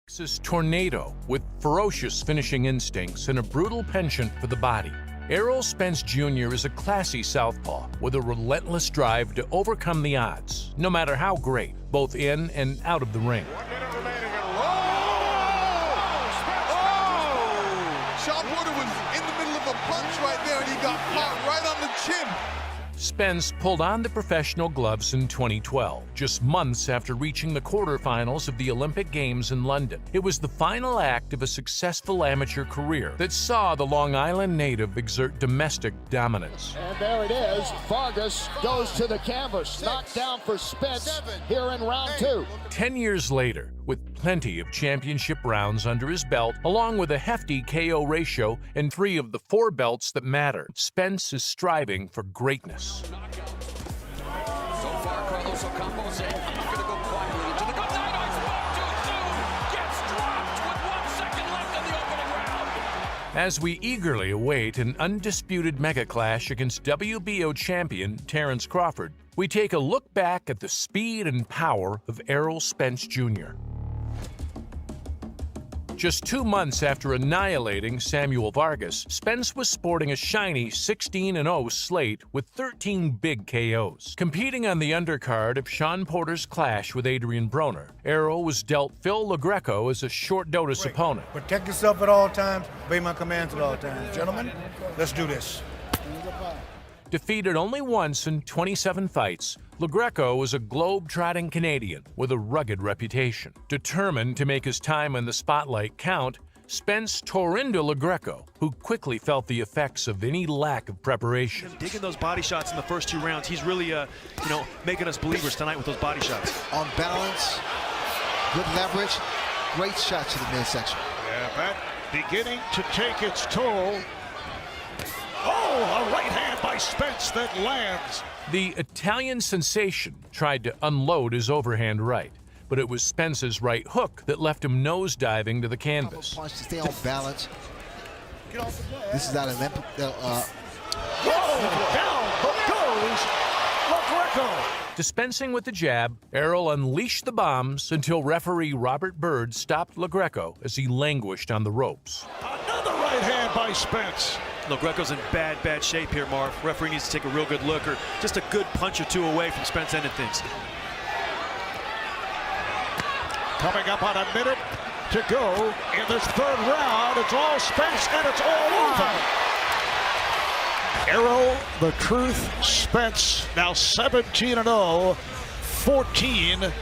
Texas tornado with ferocious finishing instincts and a brutal penchant for the body. Errol Spence Jr. is a classy southpaw with a relentless drive to overcome the odds, no matter how great, both in and out of the ring. 1 minute remaining. Oh! Sean Porter was in the middle of a punch right there, and he got caught right on the chin. Spence pulled on the professional gloves in 2012, just months after reaching the quarterfinals of the Olympic Games in London. It was the final act of a successful amateur career that saw the Long Island native exert domestic dominance. And there it is. Vargas goes to the canvas. Knocked down for Spence here in round 2. 10 years later, with plenty of championship rounds under his belt, along with a hefty KO ratio and 3 of the 4 belts that matter, Spence is striving for greatness. So far, Carlos Ocampo said, I'm not going to go quietly into the gun. Gets dropped with 1 second left in the opening round. As we eagerly await an undisputed mega clash against WBO champion Terrence Crawford, we take a look back at the speed and power of Errol Spence Jr. Just 2 months after annihilating Samuel Vargas, Spence was sporting a shiny 16-0 slate with 13 big KOs. Competing on the undercard of Sean Porter's clash with Adrian Broner, Errol was dealt Phil LaGreco as a short-notice opponent. Protect yourself at all times, obey my commands at all times. Gentlemen, let's do this. Defeated only once in 27 fights, LaGreco was a globe-trotting Canadian with a rugged reputation. Determined to make his time in the spotlight count, Spence tore into LaGreco, who quickly felt the effects of any lack of preparation. Digging those body shots in the first 2 rounds, he's really, making us believers tonight with those body shots. On balance, good leverage, great shots to the midsection. Yeah, that beginning to take its toll. Oh, a right hand by Spence that lands. The Italian sensation tried to unload his overhand right, but it was Spence's right hook that left him nosediving to the canvas. Punch to stay on balance. This is not an Olympic. Down goes LaGreco. Dispensing with the jab, Errol unleashed the bombs until referee Robert Byrd stopped LaGreco as he languished on the ropes. Another right hand by Spence. LaGreco's in bad shape here, Marv. Referee needs to take a real good look, or just a good punch or 2 away from Spence ending things. Coming up on a minute to go in this 3rd round. It's all Spence and it's all over. Errol, the truth, Spence, now 17-0, 14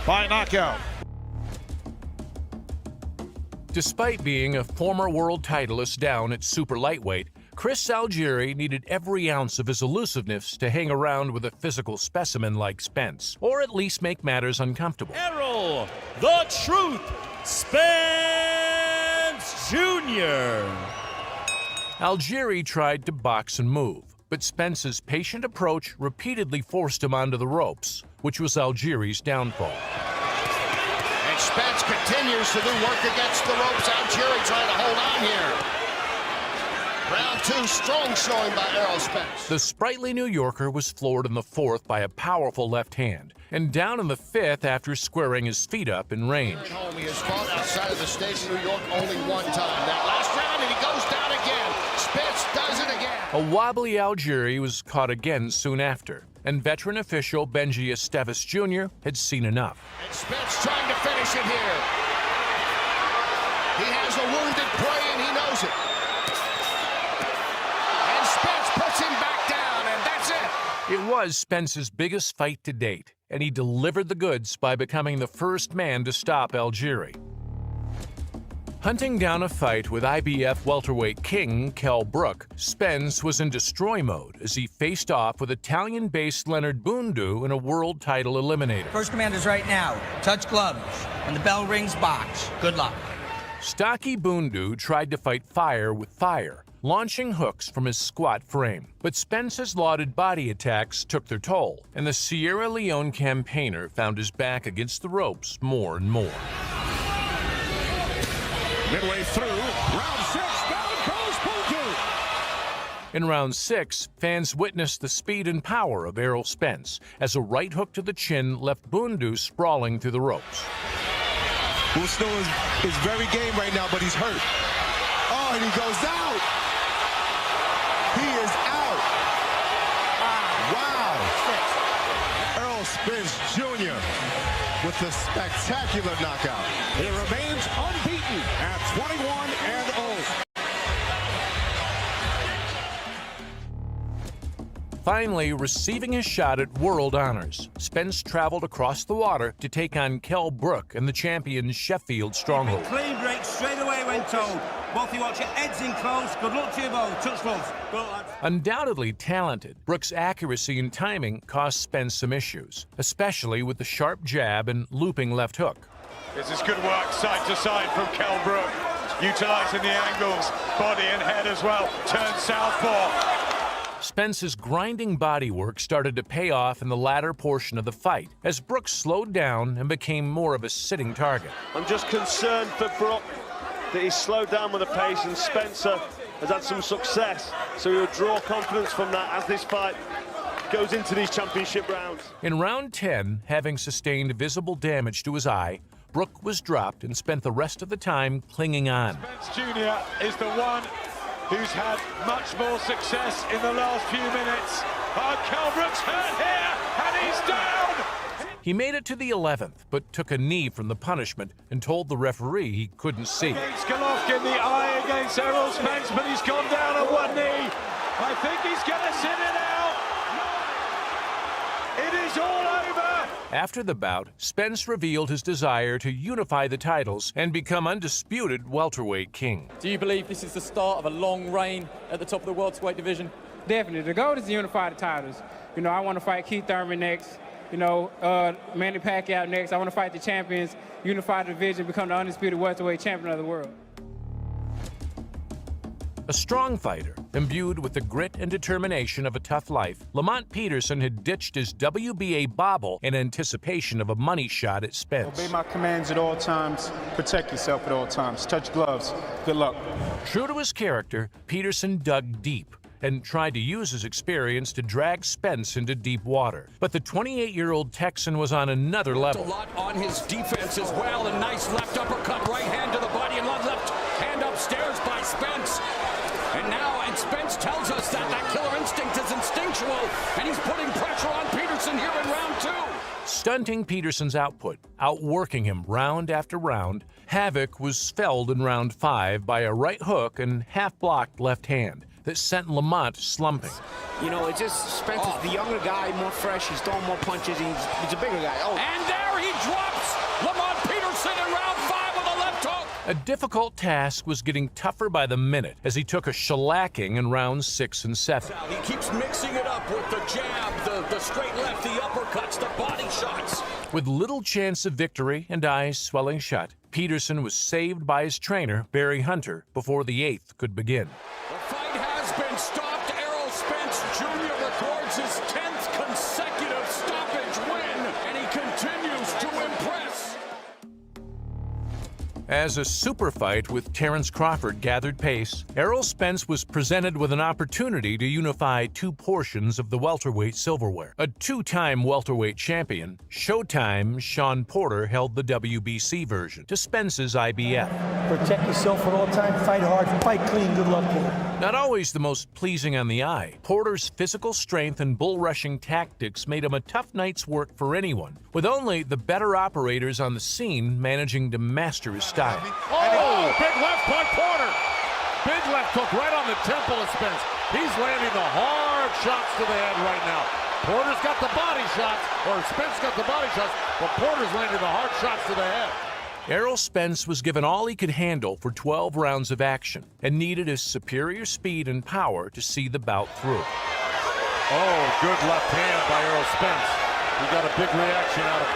by knockout. Despite being a former world titleist down at super lightweight, Chris Algieri needed every ounce of his elusiveness to hang around with a physical specimen like Spence, or at least make matters uncomfortable. Errol, the truth, Spence Jr. Algieri tried to box and move, but Spence's patient approach repeatedly forced him onto the ropes, which was Algieri's downfall. And Spence continues to do work against the ropes. Algieri trying to hold on here. Round 2, strong showing by Errol Spence. The sprightly New Yorker was floored in the 4th by a powerful left hand, and down in the 5th after squaring his feet up in range. He has fought outside of the state of New York only 1 time. That last round, and he goes down again. Spence does it again. A wobbly Algieri was caught again soon after, and veteran official Benji Esteves Jr. had seen enough. And Spence trying to finish it here. He has a wounded prey, and he knows it. And Spence puts him back down, and that's it. It was Spence's biggest fight to date, and he delivered the goods by becoming the first man to stop Algieri. Hunting down a fight with IBF welterweight king Kell Brook, Spence was in destroy mode as he faced off with Italian-based Leonard Bundu in a world title eliminator. First commanders right now. Touch gloves. When the bell rings, box. Good luck. Stocky Bundu tried to fight fire with fire, launching hooks from his squat frame. But Spence's lauded body attacks took their toll, and the Sierra Leone campaigner found his back against the ropes more and more. Midway through, round 6, down goes Bundu. In round 6, fans witnessed the speed and power of Errol Spence as a right hook to the chin left Bundu sprawling through the ropes. Will Snow is very game right now, but he's hurt. Oh, and he goes out. He is out. Wow. Errol Spence Jr. with a spectacular knockout. He remains unbeaten at 21-0. Finally receiving his shot at world honors, Spence traveled across the water to take on Kell Brook and the champion Sheffield Stronghold. Clean break straight away when told. Both of you watch your heads in close. Good luck to you both. Touch gloves. Go, lads. Undoubtedly talented, Brook's accuracy and timing cost Spence some issues, especially with the sharp jab and looping left hook. This is good work side to side from Kell Brook, utilizing the angles, body and head as well. Turn southpaw. Spence's grinding bodywork started to pay off in the latter portion of the fight as Brook slowed down and became more of a sitting target. I'm just concerned for Brook that he's slowed down with the pace, and Spencer has had some success, so he'll draw confidence from that as this fight goes into these championship rounds. In round 10, having sustained visible damage to his eye, Brook was dropped and spent the rest of the time clinging on. Spence Jr. is the one who's had much more success in the last few minutes. Oh, Kell Brook's hurt here, and he's down! He made it to the 11th, but took a knee from the punishment and told the referee he couldn't see. Against Golovkin, the eye against Errol Spence, but he's gone down on one knee. I think he's going to sit it out. It is all over. After the bout, Spence revealed his desire to unify the titles and become undisputed welterweight king. Do you believe this is the start of a long reign at the top of the welterweight division? Definitely. The goal is to unify the titles. You know, I want to fight Keith Thurman next. You know, Manny Pacquiao next. I want to fight the champions, unify the division, become the undisputed welterweight champion of the world. A strong fighter, imbued with the grit and determination of a tough life, Lamont Peterson had ditched his WBA bauble in anticipation of a money shot at Spence. Obey my commands at all times. Protect yourself at all times. Touch gloves. Good luck. True to his character, Peterson dug deep and tried to use his experience to drag Spence into deep water. But the 28-year-old Texan was on another level. A lot on his defense as well. A nice left uppercut, right hand to the body, and left hand upstairs by Spence. And Spence tells us that killer instinct is instinctual, and he's putting pressure on Peterson here in round 2. Stunting Peterson's output, outworking him round after round, Havoc was felled in round 5 by a right hook and half-blocked left hand that sent Lamont slumping. You know, it's just Spence is the younger guy, more fresh, he's throwing more punches, he's a bigger guy. Oh. And there he drops Lamont Peterson in round 5 with a left hook. A difficult task was getting tougher by the minute as he took a shellacking in rounds 6 and 7. He keeps mixing it up with the jab, the straight left, the uppercuts, the body shots. With little chance of victory and eyes swelling shut, Peterson was saved by his trainer, Barry Hunter, before the 8th could begin. The fight has been stopped. Errol Spence Jr. records his 10th consecutive stoppage win, and he continues to impress. As a super fight with Terrence Crawford gathered pace, Errol Spence was presented with an opportunity to unify 2 portions of the welterweight silverware. A 2-time welterweight champion, Showtime's Sean Porter held the WBC version to Spence's IBF. Protect yourself at all times, fight hard, fight clean, good luck, Porter. Not always the most pleasing on the eye, Porter's physical strength and bull-rushing tactics made him a tough night's work for anyone, with only the better operators on the scene managing to master his style. Oh, big left by Porter. Big left hook right on the temple of Spence. He's landing the hard shots to the head right now. Porter's got the body shots, or Spence got the body shots, but Porter's landing the hard shots to the head. Errol Spence was given all he could handle for 12 rounds of action and needed his superior speed and power to see the bout through. Oh, good left hand by Errol Spence. He got a big reaction out of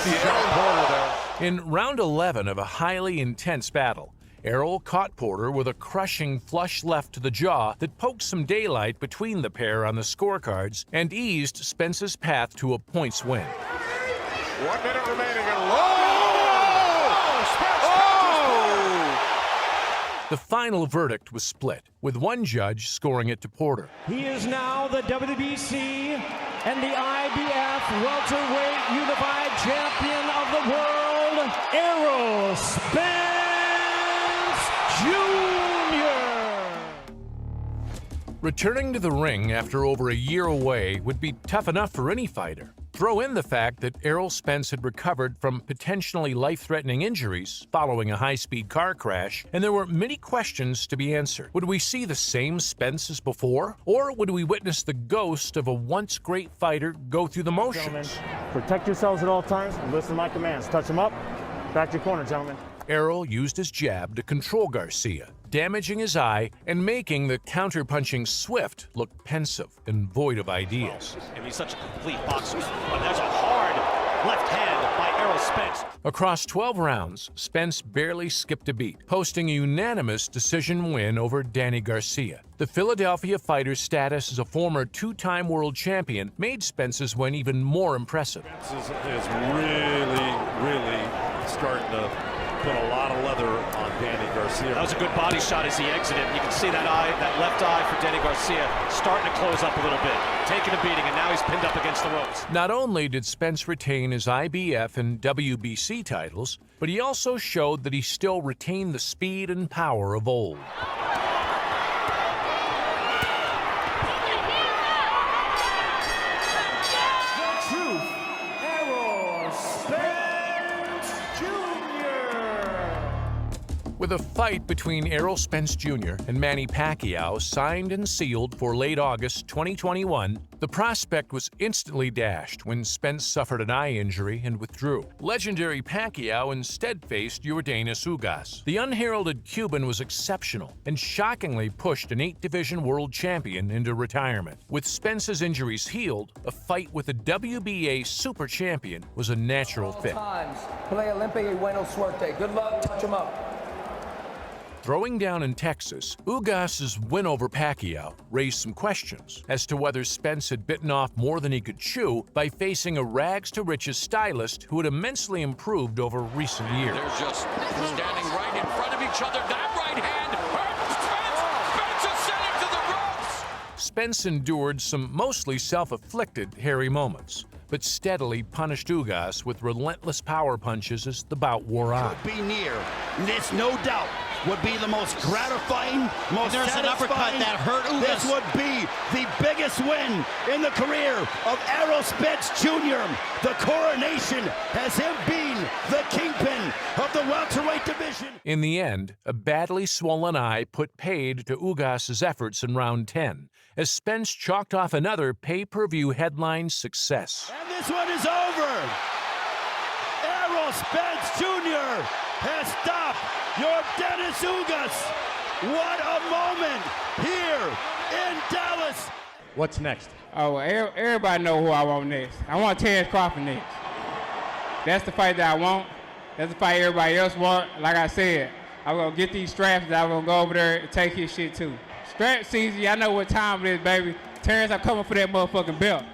Sean Porter there. In round 11 of a highly intense battle, Errol caught Porter with a crushing flush left to the jaw that poked some daylight between the pair on the scorecards and eased Spence's path to a points win. 1 minute remaining and Spence! The final verdict was split, with one judge scoring it to Porter. He is now the WBC and the IBF welterweight unified champion of the world, Errol Spence Jr. Returning to the ring after over a year away would be tough enough for any fighter. Throw in the fact that Errol Spence had recovered from potentially life-threatening injuries following a high-speed car crash, and there were many questions to be answered. Would we see the same Spence as before, or would we witness the ghost of a once great fighter go through the motions? Gentlemen, protect yourselves at all times and listen to my commands. Touch him up. Back to your corner, gentlemen. Errol used his jab to control Garcia, damaging his eye and making the counter-punching Swift look pensive and void of ideas. And he's such a complete boxer. But there's a hard left hand by Errol Spence. Across 12 rounds, Spence barely skipped a beat, posting a unanimous decision win over Danny Garcia. The Philadelphia fighter's status as a former two-time world champion made Spence's win even more impressive. Spence is really starting to put a lot of leather on Danny Garcia. That was a good body shot as he exited. You can see that eye, that left eye for Danny Garcia starting to close up a little bit, taking a beating, and now he's pinned up against the ropes. Not only did Spence retain his IBF and WBC titles, but he also showed that he still retained the speed and power of old. With a fight between Errol Spence Jr. and Manny Pacquiao signed and sealed for late August 2021, the prospect was instantly dashed when Spence suffered an eye injury and withdrew. Legendary Pacquiao instead faced Yordenis Ugas. The unheralded Cuban was exceptional and shockingly pushed an 8-division world champion into retirement. With Spence's injuries healed, a fight with a WBA super champion was a natural fit. Play Olympia y buena suerte. Good luck. Touch him up. Throwing down in Texas, Ugas's win over Pacquiao raised some questions as to whether Spence had bitten off more than he could chew by facing a rags-to-riches stylist who had immensely improved over recent years. They're just standing right in front of each other. That right hand hurt Spence! Spence is sent him to the ropes! Spence endured some mostly self-afflicted hairy moments, but steadily punished Ugas with relentless power punches as the bout wore on. Could be near. This, no doubt, would be the most gratifying, most There's satisfying. an uppercut that hurt Ugas. This would be the biggest win in the career of Errol Spence Jr. The coronation has him being the kingpin of the welterweight division. In the end, a badly swollen eye put paid to Ugas's efforts in round 10, as Spence chalked off another pay-per-view headline success. And this one is over. Errol Spence Jr. has stopped Yordenis Ugas. What a moment here in Dallas. What's next? Oh, everybody know who I want next. I want Terrence Crawford next. That's the fight that I want. That's the fight everybody else want. Like I said, I'm going to get these straps and I'm going to go over there and take his shit too. Strap season, I know what time it is, baby. Terrence, I'm coming for that motherfucking belt.